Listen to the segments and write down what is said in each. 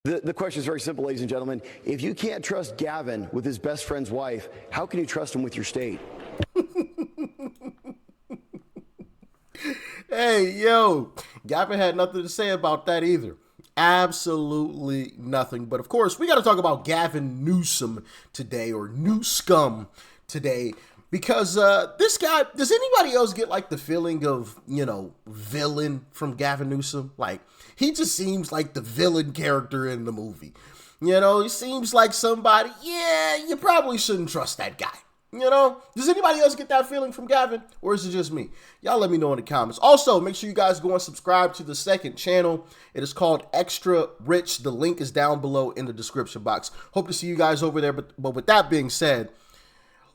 The question is very simple, ladies and gentlemen. If you can't trust Gavin with his best friend's wife, how can you trust him with your state? Hey, yo, Gavin had nothing to say about that either. Absolutely nothing. But of course, we got to talk about Gavin Newsom today, or Newscum today, because this guy, does anybody else get like the feeling of, villain from Gavin Newsom? Like, he just seems like the villain character in the movie. He seems like somebody, you probably shouldn't trust that guy. Does anybody else get that feeling from Gavin, or is it just me? Y'all let me know in the comments. Also, make sure you guys go and subscribe to the second channel. It is called Extra Rich. The link is down below in the description box. Hope to see you guys over there. But with that being said,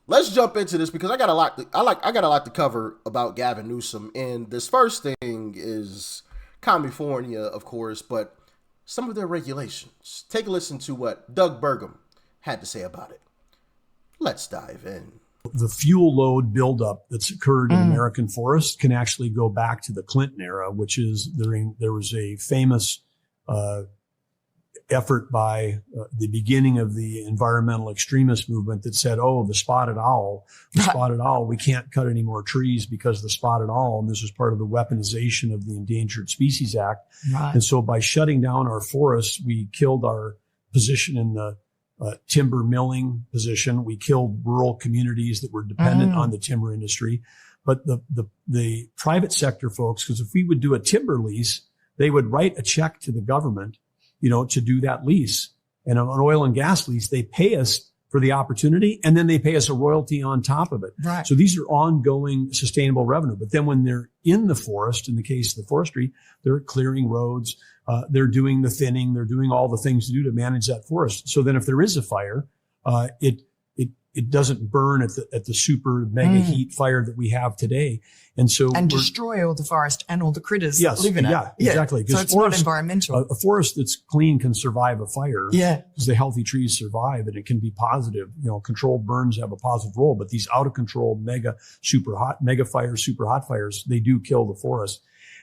let's jump into this, because I got a lot to cover about Gavin Newsom. And this first thing is California, of course, but some of their regulations. Take a listen to what Doug Burgum had to say about it. Let's dive in. The fuel load buildup that's occurred in American forests can actually go back to the Clinton era, which is there was a famous effort by the beginning of the environmental extremist movement that said, the spotted owl, we can't cut any more trees because of the spotted owl. And this was part of the weaponization of the Endangered Species Act. Right. And so by shutting down our forests, we killed our position in the timber milling position. We killed rural communities that were dependent on the timber industry. But the private sector folks, because if we would do a timber lease, they would write a check to the government, to do that lease. And an oil and gas lease, they pay us for the opportunity, and then they pay us a royalty on top of it. Right. So these are ongoing sustainable revenue. But then when they're in the forest, in the case of the forestry, they're clearing roads, they're doing the thinning, they're doing all the things to do to manage that forest. So then if there is a fire, it doesn't burn at the super mega heat fire that we have today. And destroy all the forest and all the critters that live in it. Yeah, exactly. So it's not environmental. A forest that's clean can survive a fire. Yeah. Because the healthy trees survive, and it can be positive. Controlled burns have a positive role, but these out of control mega fires, super hot fires, they do kill the forest.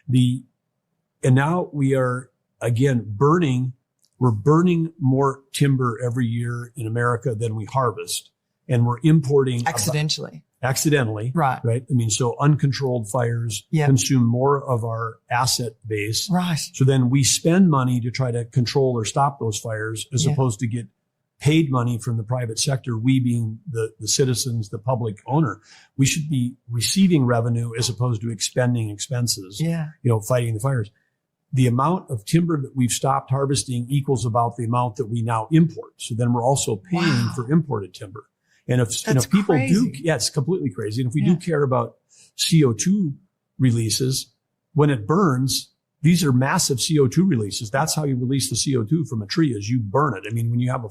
And now we are again burning. We're burning more timber every year in America than we harvest. And we're importing accidentally. Right. I mean, so uncontrolled fires consume more of our asset base. Right. So then we spend money to try to control or stop those fires, as opposed to get paid money from the private sector. We being the citizens, the public owner, we should be receiving revenue as opposed to expending expenses. Yeah. Fighting the fires. The amount of timber that we've stopped harvesting equals about the amount that we now import. So then we're also paying for imported timber. And if people crazy. It's completely crazy. And if we do care about CO2 releases, when it burns, these are massive CO2 releases. That's how you release the CO2 from a tree, is you burn it. I mean, when you have a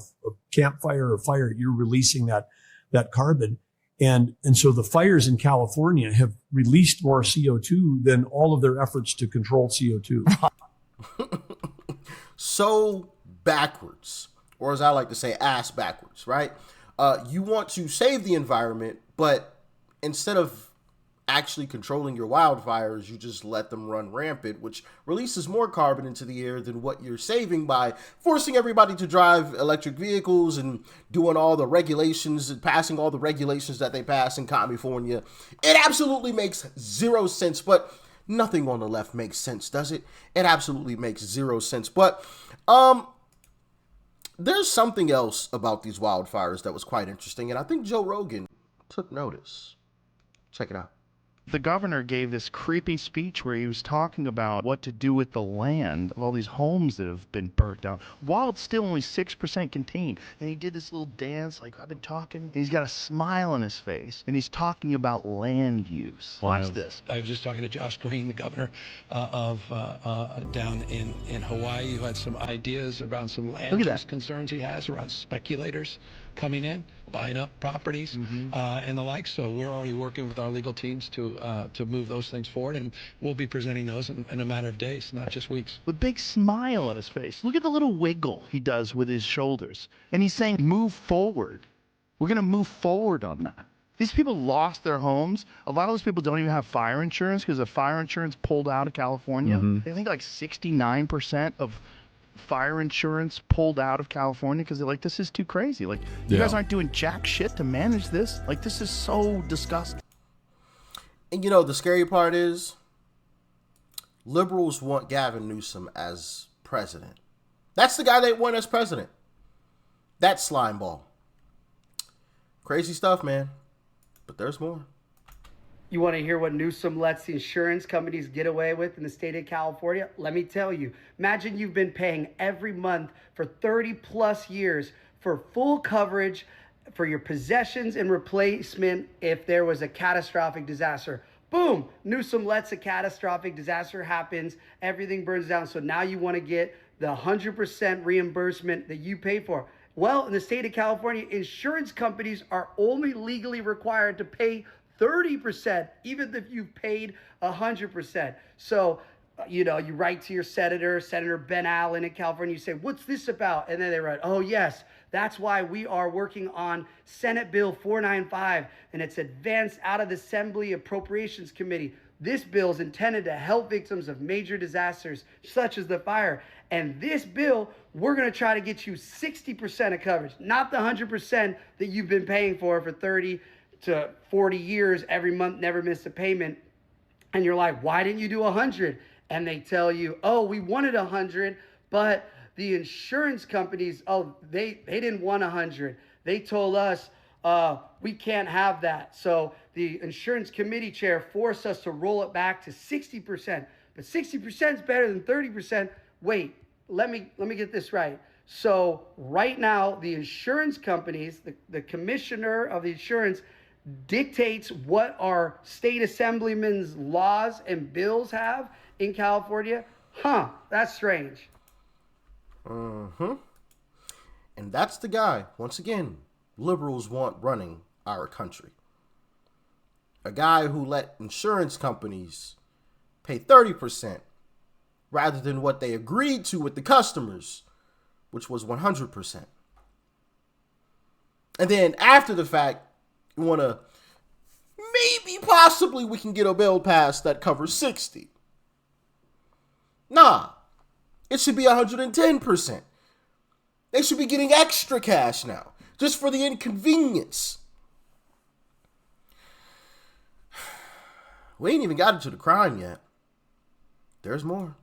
campfire or fire, you're releasing that carbon. And so the fires in California have released more CO2 than all of their efforts to control CO2. So backwards, or as I like to say, ass backwards, right? You want to save the environment, but instead of actually controlling your wildfires, you just let them run rampant, which releases more carbon into the air than what you're saving by forcing everybody to drive electric vehicles and doing all the regulations and passing all the regulations that they pass in California. It absolutely makes zero sense, but nothing on the left makes sense, does it? It absolutely makes zero sense. But there's something else about these wildfires that was quite interesting, and I think Joe Rogan took notice. Check it out. The governor gave this creepy speech where he was talking about what to do with the land of all these homes that have been burnt down, while it's still only 6% contained. And he did this little dance, like, I've been talking, and he's got a smile on his face, and he's talking about land use. Watch this. I was just talking to Josh Green, the governor of down in Hawaii, who had some ideas around some land use concerns he has around speculators coming in, buying up properties, and the like. So we're already working with our legal teams to move those things forward, and we'll be presenting those in a matter of days, not just weeks. With a big smile on his face. Look at the little wiggle he does with his shoulders. And he's saying, move forward. We're going to move forward on that. These people lost their homes. A lot of those people don't even have fire insurance because the fire insurance pulled out of California. I think like 69% of fire insurance pulled out of California because they're like, this is too crazy. Like, you guys aren't doing jack shit to manage this. Like, this is so disgusting. And you know, the scary part is liberals want Gavin Newsom as president. That's the guy they want as president. That slime ball. Crazy stuff, man. But there's more. You want to hear what Newsom lets the insurance companies get away with in the state of California? Let me tell you. Imagine you've been paying every month for 30 plus years for full coverage for your possessions and replacement if there was a catastrophic disaster. Boom! Newsom lets a catastrophic disaster happens. Everything burns down. So now you want to get the 100% reimbursement that you pay for. Well, in the state of California, insurance companies are only legally required to pay 30%, even if you've paid 100%. So, you know, you write to your Senator Ben Allen in California, you say, what's this about? And then they write, oh, yes, that's why we are working on Senate Bill 495, and it's advanced out of the Assembly Appropriations Committee. This bill is intended to help victims of major disasters, such as the fire. And this bill, we're going to try to get you 60% of coverage, not the 100% that you've been paying for 30 to 40 years every month, never miss a payment. And you're like, why didn't you do 100? And they tell you, oh, we wanted 100, but the insurance companies, oh, they didn't want 100. They told us, we can't have that. So the insurance committee chair forced us to roll it back to 60%. But 60% is better than 30%. Wait, let me get this right. So right now, the insurance companies, the commissioner of the insurance dictates what our state assemblymen's laws and bills have in California. Huh, that's strange. And that's the guy, once again, liberals want running our country. A guy who let insurance companies pay 30% rather than what they agreed to with the customers, which was 100%. And then after the fact, you want to, maybe possibly we can get a bill passed that covers 60. Nah, it should be 110%. They should be getting extra cash now, just for the inconvenience. We ain't even got into the crime yet. There's more.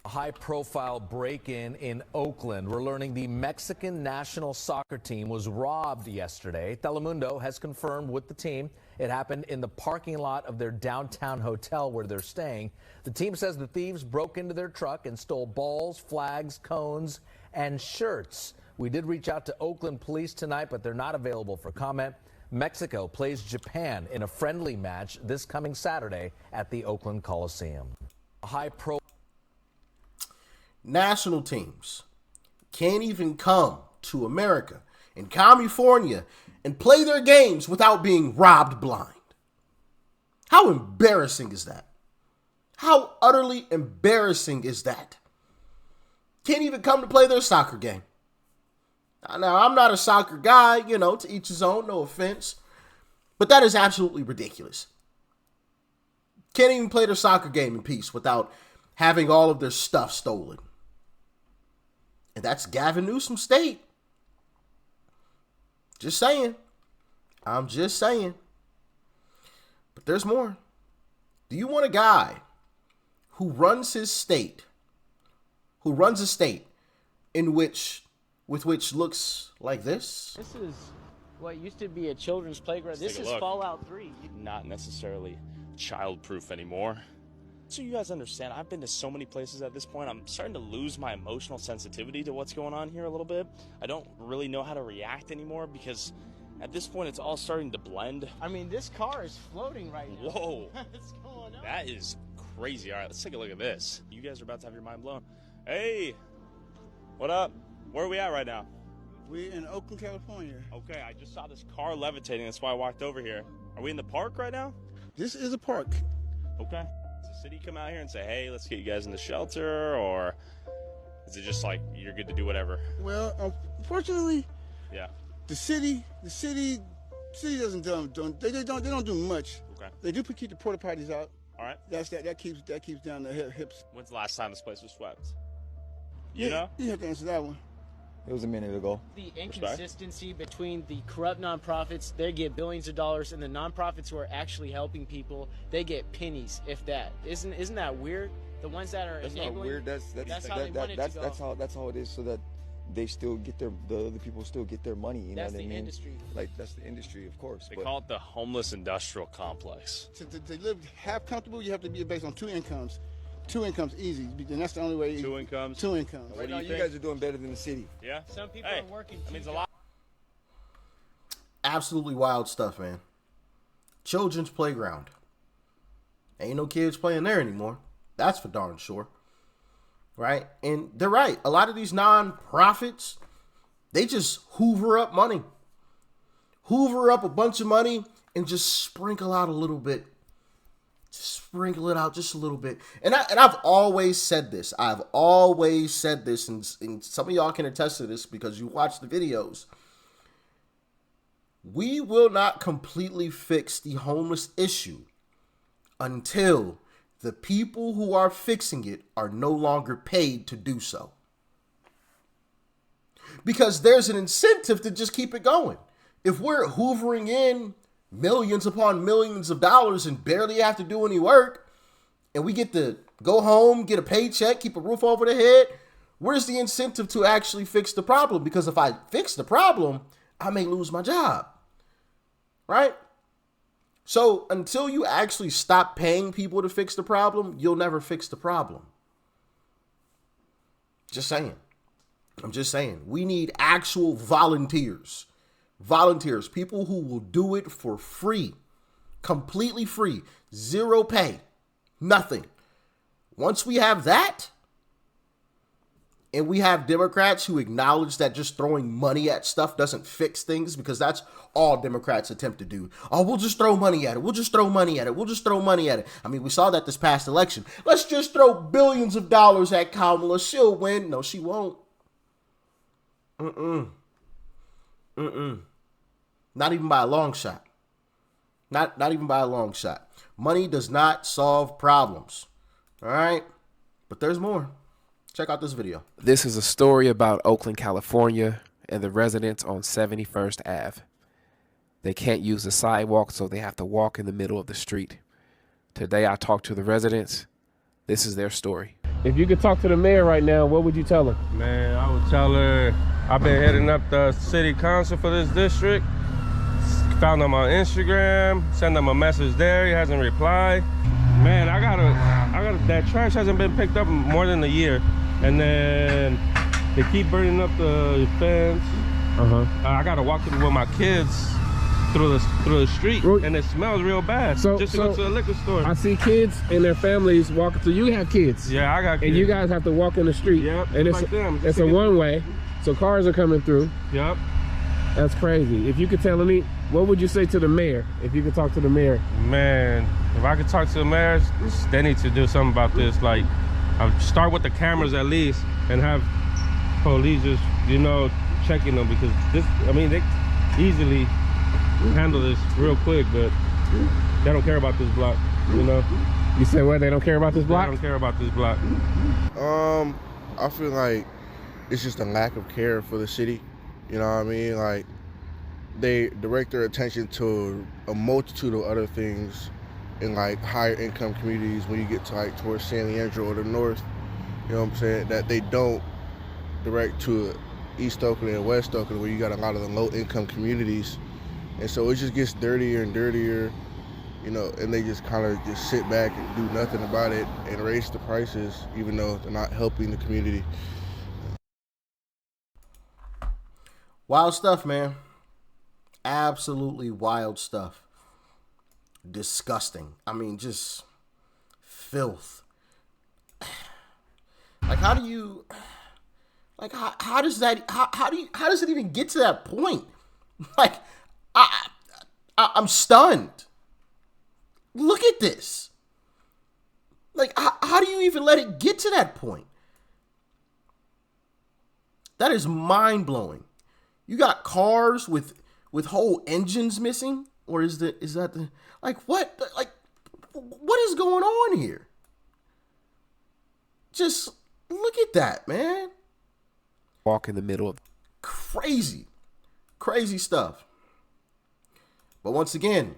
A high-profile break-in in Oakland. We're learning the Mexican national soccer team was robbed yesterday. Telemundo has confirmed with the team it happened in the parking lot of their downtown hotel where they're staying. The team says the thieves broke into their truck and stole balls, flags, cones, and shirts. We did reach out to Oakland police tonight, but they're not available for comment. Mexico plays Japan in a friendly match this coming Saturday at the Oakland Coliseum. National teams can't even come to America in California and play their games without being robbed blind. How embarrassing is that? How utterly embarrassing is that? Can't even come to play their soccer game. Now, I'm not a soccer guy, you know, to each his own, no offense. But that is absolutely ridiculous. Can't even play their soccer game in peace without having all of their stuff stolen. And that's Gavin Newsom's state. Just saying. I'm just saying. But there's more. Do you want a guy who runs his state, who runs a state with which looks like this? This is what used to be a children's playground. This is Fallout 3. Not necessarily child-proof anymore. So you guys understand, I've been to so many places at this point, I'm starting to lose my emotional sensitivity to what's going on here a little bit. I don't really know how to react anymore because at this point it's all starting to blend. I mean, this car is floating right now. Whoa. What's going on? That is crazy. All right, let's take a look at this. You guys are about to have your mind blown. Hey, what up? Where are we at right now? We're in Oakland, California. Okay, I just saw this car levitating. That's why I walked over here. Are we in the park right now? This is a park. Okay. Does the city come out here and say, hey, let's get you guys in the shelter? Or is it just like you're good to do whatever? Well, unfortunately, yeah. The city doesn't do much. Okay. They do keep the porta potties out. All right. That keeps down the hips. When's the last time this place was swept? You know? You have to answer that one. It was a minute ago. The inconsistency between the corrupt nonprofits, they get billions of dollars, and the nonprofits who are actually helping people, they get pennies, if that. Isn't that weird? The ones that are That's enabling, not weird. That's how it is, so that they still get the other people still get their money. You know what I mean? Industry. Like, that's the industry, of course. They call it the homeless industrial complex. To live half comfortable, you have to be based on 2 incomes. 2 incomes easy, and that's the only way. 2 incomes? 2 incomes. Right now, you guys are doing better than the city. Yeah? Some people are working. That means a lot. Absolutely wild stuff, man. Children's playground. Ain't no kids playing there anymore. That's for darn sure. Right? And they're right. A lot of these non-profits, they just hoover up money. Hoover up a bunch of money and just sprinkle out a little bit. Sprinkle it out just a little bit. And I've always said this. I've always said this, and some of y'all can attest to this because you watch the videos. We will not completely fix the homeless issue until the people who are fixing it are no longer paid to do so. Because there's an incentive to just keep it going. If we're hoovering in millions upon millions of dollars and barely have to do any work, and we get to go home, get a paycheck, keep a roof over the head, where's the incentive to actually fix the problem? Because if I fix the problem, I may lose my job, right? So until you actually stop paying people to fix the problem, you'll never fix the problem. Just saying. I'm just saying. We need actual volunteers. Volunteers, people who will do it for free, completely free, zero pay, nothing. Once we have that, and we have Democrats who acknowledge that just throwing money at stuff doesn't fix things, because that's all Democrats attempt to do. Oh, we'll just throw money at it. We'll just throw money at it. We'll just throw money at it. I mean, we saw that this past election. Let's just throw billions of dollars at Kamala. She'll win. No, she won't. Not even by a long shot. Not even by a long shot. Money does not solve problems. All right? But there's more. Check out this video. This is a story about Oakland, California, and the residents on 71st Ave. They can't use the sidewalk, so they have to walk in the middle of the street. Today I talked to the residents. This is their story. If you could talk to the mayor right now, what would you tell her? Man, I would tell her I've been heading up the city council for this district. Found him on Instagram, sent him a message there. He hasn't replied. Man, I gotta, that trash hasn't been picked up in more than a year. And then they keep burning up the fence. I gotta walk through with my kids through the street, and it smells real bad. So just to go to the liquor store. I see kids and their families walking through. You have kids. Yeah, I got kids. And you guys have to walk in the street. Yep, and it's a one-way, so cars are coming through. Yep. That's crazy. If you could tell me, what would you say to the mayor if you could talk to the mayor? Man, if I could talk to the mayor, they need to do something about this. Like, I'll start with the cameras at least, and have police just, checking them, because this, I mean, they easily handle this real quick, but they don't care about this block, You said what? They don't care about this block? They don't care about this block. I feel like it's just a lack of care for the city. You know what I mean? Like, they direct their attention to a multitude of other things in like higher income communities when you get to like towards San Leandro or the north. You know what I'm saying? That they don't direct to East Oakland and West Oakland, where you got a lot of the low income communities. And so it just gets dirtier and dirtier, and they just kind of just sit back and do nothing about it and raise the prices, even though they're not helping the community. Wild stuff, man. Absolutely wild stuff. Disgusting. I mean, just filth. Like, how do you, like, how does it even get to that point? Like, I'm stunned. Look at this. Like, how do you even let it get to that point? That is mind-blowing. You got cars with whole engines missing, or is that the, like, what? Like, what is going on here? Just look at that, man. walk in the middle of crazy stuff. But once again,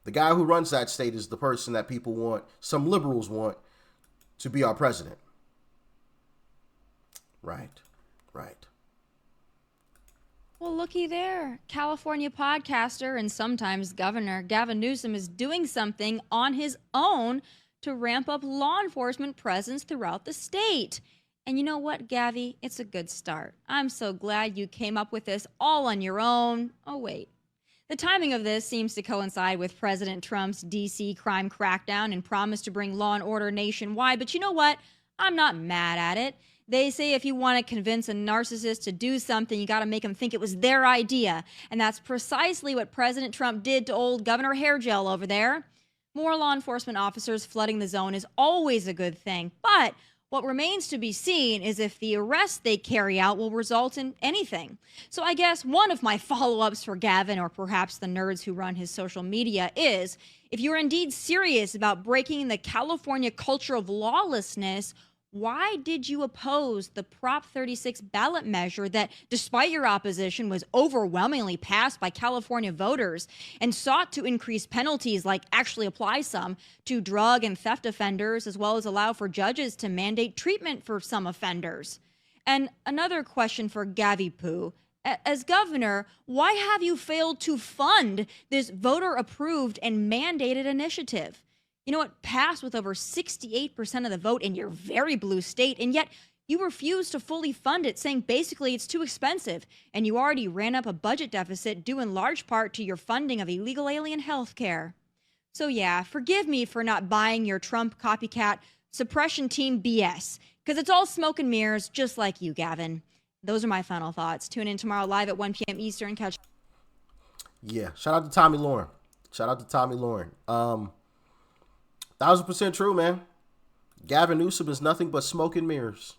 the guy who runs that state is the person that people want, some liberals want, to be our president. Right. Well, looky there. California podcaster and sometimes governor Gavin Newsom is doing something on his own to ramp up law enforcement presence throughout the state. And you know what, Gavi? It's a good start. I'm so glad you came up with this all on your own. Oh, wait. The timing of this seems to coincide with President Trump's D.C. crime crackdown and promise to bring law and order nationwide. But you know what? I'm not mad at it. They say if you want to convince a narcissist to do something, you got to make them think it was their idea. And that's precisely what President Trump did to old Governor Hairgel over there. More law enforcement officers flooding the zone is always a good thing. But what remains to be seen is if the arrests they carry out will result in anything. So I guess one of my follow-ups for Gavin, or perhaps the nerds who run his social media, is if you're indeed serious about breaking the California culture of lawlessness, why did you oppose the Prop 36 ballot measure that, despite your opposition, was overwhelmingly passed by California voters and sought to increase penalties, like actually apply some, to drug and theft offenders, as well as allow for judges to mandate treatment for some offenders? And another question for Gavi Poo. As governor, why have you failed to fund this voter-approved and mandated initiative? You know, it passed with over 68% of the vote in your very blue state, and yet you refuse to fully fund it, saying basically it's too expensive, and you already ran up a budget deficit due in large part to your funding of illegal alien health care. So yeah, forgive me for not buying your Trump copycat suppression team BS, because it's all smoke and mirrors, just like you, Gavin. Those are my final thoughts. Tune in tomorrow live at 1 p.m. Eastern. Catch. Yeah, shout out to Tommy Lauren. 1000% true, man. Gavin Newsom is nothing but smoke and mirrors.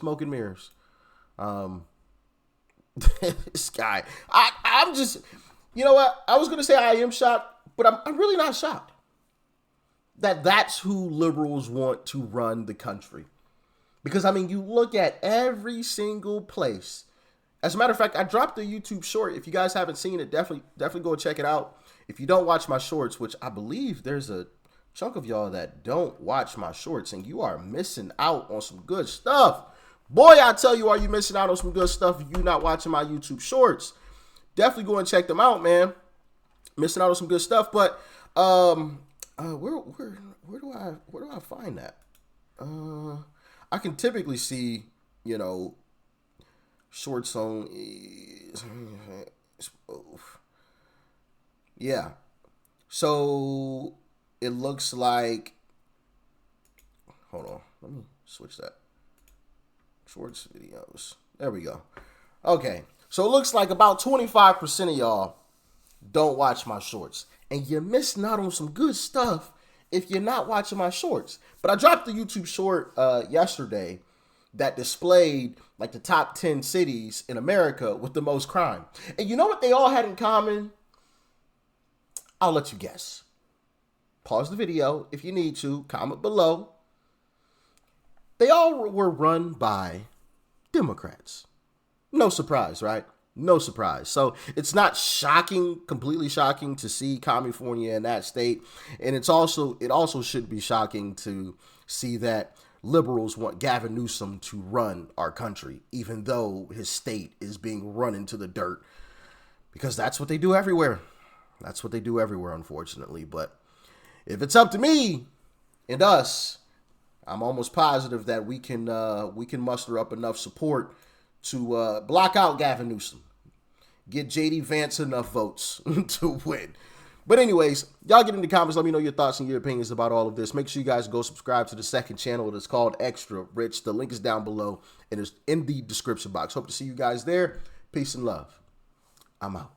This guy. I'm just, you know what? I was going to say I am shocked, but I'm really not shocked. That's who liberals want to run the country. Because, I mean, you look at every single place. As a matter of fact, I dropped a YouTube short. If you guys haven't seen it, definitely go check it out. If you don't watch my shorts, which I believe there's a chunk of y'all that don't watch my shorts, and you are missing out on some good stuff. Boy, I tell you, are you missing out on some good stuff if you're not watching my YouTube shorts? Definitely go and check them out, man. Missing out on some good stuff. But where do I find that? I can typically see, you know, shorts on. Yeah. So it looks like, hold on, let me switch that. Shorts videos. There we go. Okay, so it looks like about 25% of y'all don't watch my shorts. And you're missing out on some good stuff if you're not watching my shorts. But I dropped the YouTube short yesterday that displayed like the top 10 cities in America with the most crime. And you know what they all had in common? I'll let you guess. Pause the video if you need to. Comment below. They all were run by Democrats. No surprise, right? No surprise. So it's not shocking, completely shocking to see California in that state. And it also should be shocking to see that liberals want Gavin Newsom to run our country, even though his state is being run into the dirt. Because that's what they do everywhere. That's what they do everywhere, unfortunately. But if it's up to me and us, I'm almost positive that we can muster up enough support to block out Gavin Newsom, get JD Vance enough votes to win. But anyways, y'all get in the comments. Let me know your thoughts and your opinions about all of this. Make sure you guys go subscribe to the second channel. It's called Extra Rich. The link is down below and it's in the description box. Hope to see you guys there. Peace and love. I'm out.